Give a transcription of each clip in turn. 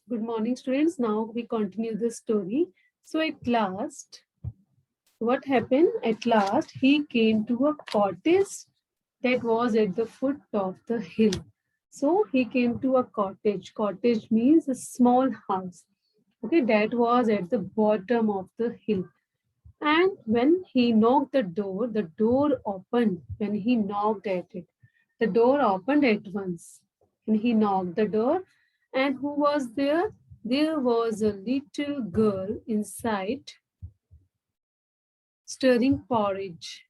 Good morning, students. Now we continue the story. So at last, what happened? At last, he came to a cottage that was at the foot of the hill. So he came to a cottage. Cottage means a small house. Okay, that was at the bottom of the hill. And when he knocked the door opened when he knocked at it. The door opened at once. And he knocked the door. And who was there? There was a little girl inside stirring porridge.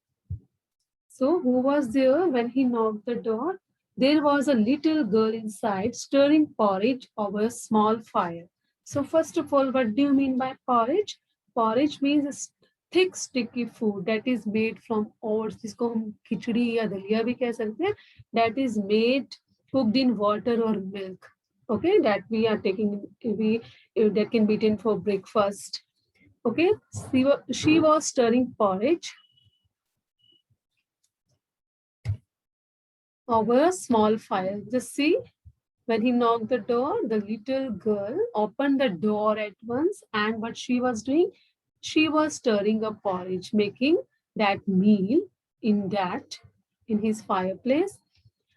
So, who was there when he knocked the door? There was a little girl inside stirring porridge over a small fire. So, first of all, what do you mean by porridge? Porridge means a thick, sticky food that is made from oats, जिसको हम खिचड़ी या दलिया भी कह सकते हैं. That is made cooked in water or milk. Okay, that we are taking, that can be eaten for breakfast. Okay, she was stirring porridge over a small fire. Just see, when he knocked the door, the little girl opened the door at once, and what she was doing, she was stirring a porridge, making that meal in his fireplace.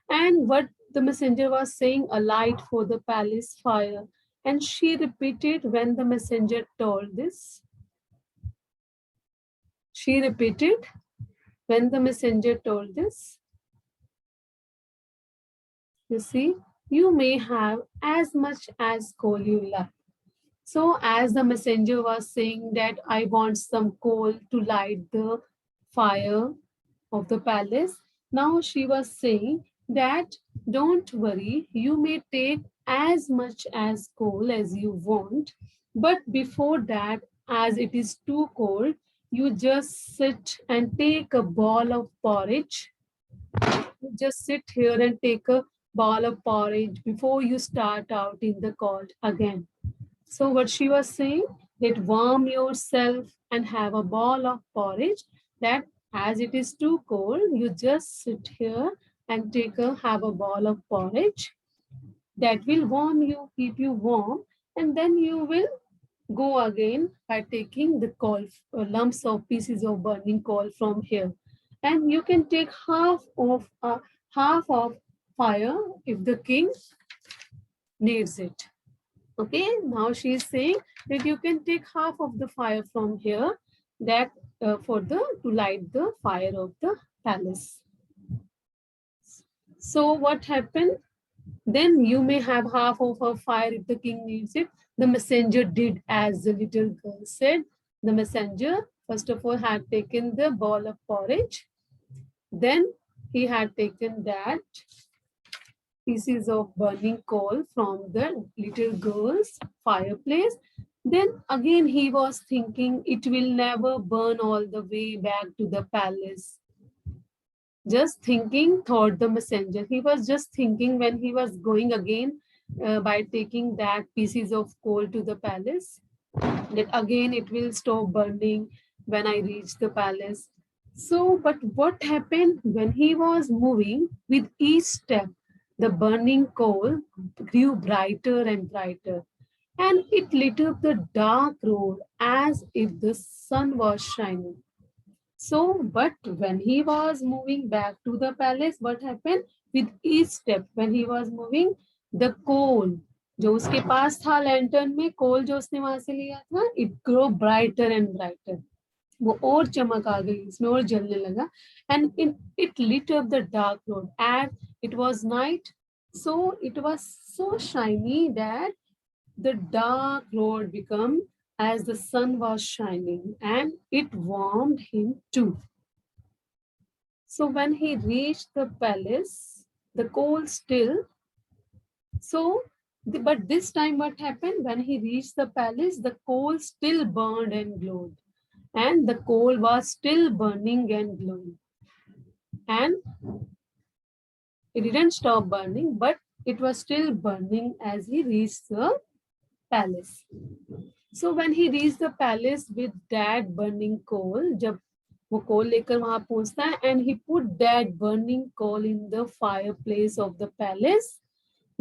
And what the messenger was saying, a light for the palace fire. And she repeated when the messenger told this. She repeated when the messenger told this. You see, you may have as much as coal you like. So as the messenger was saying that I want some coal to light the fire of the palace, now she was saying that don't worry, you may take as much as coal as you want, but before that, as it is too cold, you just sit and take a bowl of porridge. You just sit here and take a bowl of porridge before you start out in the cold again. So what she was saying, that warm yourself and have a bowl of porridge, that as it is too cold, you just sit here and have a bowl of porridge that will warm you, keep you warm, and then you will go again by taking the coal, lumps of pieces of burning coal from here. And you can take half of fire if the king needs it. Okay, now she is saying that you can take half of the fire from here, that to light the fire of the palace. So what happened? Then you may have half of a fire if the king needs it. The messenger did as the little girl said. The messenger, first of all, had taken the bowl of porridge. Then he had taken that pieces of burning coal from the little girl's fireplace. Then again he was thinking it will never burn all the way back to the palace. Just thinking, thought the messenger. He was just thinking when he was going again by taking that pieces of coal to the palace, that again it will stop burning when I reach the palace. So, but what happened when he was moving with each step? The burning coal grew brighter and brighter, and it lit up the dark road as if the sun was shining. So, but when he was moving back to the palace, what happened? With each step, when he was moving, the coal, जो उसके पास था lantern में कोल जो उसने वहां से लिया था, it grew brighter and brighter. वो और चमक आ गई इसमें और जलने लगा, and it lit up the dark road as it was night. So it was so shiny that the dark road became as the sun was shining, and it warmed him too. So when he reached the palace, the coal still, but this time what happened? When he reached the palace, the coal still burned and glowed, and the coal was still burning and glowing. And it didn't stop burning, but it was still burning as he reached the palace. So when he reached the palace with that burning coal, जब वो कोल लेकर वहां पहुंचता है, and he put that burning coal in the fireplace of the palace,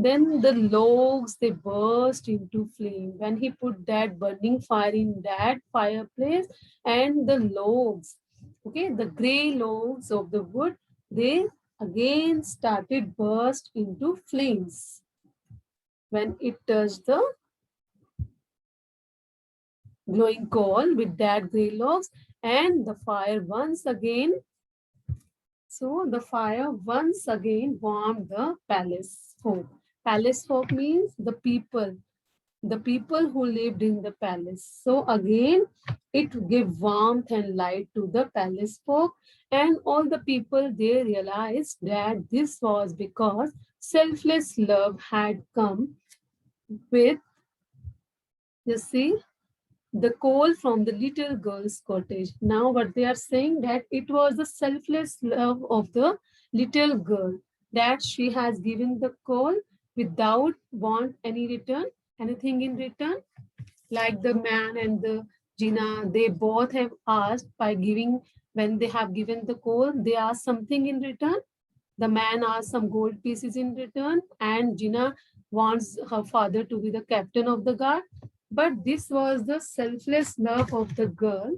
Then the logs, they burst into flame. When he put that burning fire in that fireplace, and the logs, okay, the gray logs of the wood, they again started burst into flames when it touched the glowing coal with that gray logs, and the fire once again. So the fire once again warmed the palace folk. Palace folk means the people who lived in the palace. So again, it gave warmth and light to the palace folk, and all the people, they realized that this was because selfless love had come with, you see, the coal from the little girl's cottage. Now what they are saying, that it was the selfless love of the little girl, that she has given the coal without want any return, anything in return. Like the man and the Gina, they both have asked by giving, when they have given the coal, they ask something in return. The man asks some gold pieces in return, and Gina wants her father to be the captain of the guard. But this was the selfless love of the girl,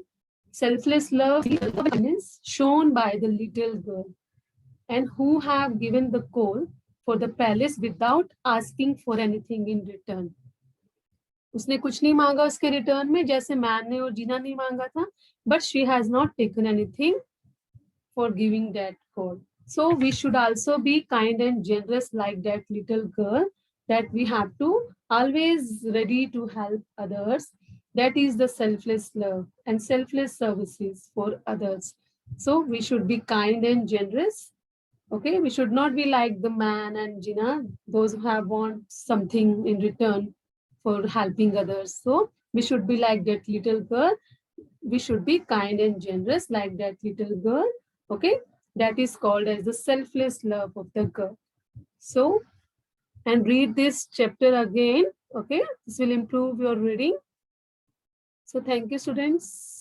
selfless love is shown by the little girl, and who have given the coal for the palace without asking for anything in return. उसने कुछ नहीं मांगा उसके return में, जैसे man ने और जीना नहीं मांगा था, but she has not taken anything for giving that coal. So we should also be kind and generous like that little girl, that we have to always ready to help others. That is the selfless love and selfless services for others. So we should be kind and generous. Okay, we should not be like the man and Gina, those who have want something in return for helping others. So we should be like that little girl. We should be kind and generous like that little girl. Okay, that is called as the selfless love of the girl. So, and read this chapter again. Okay, this will improve your reading. So thank you, students.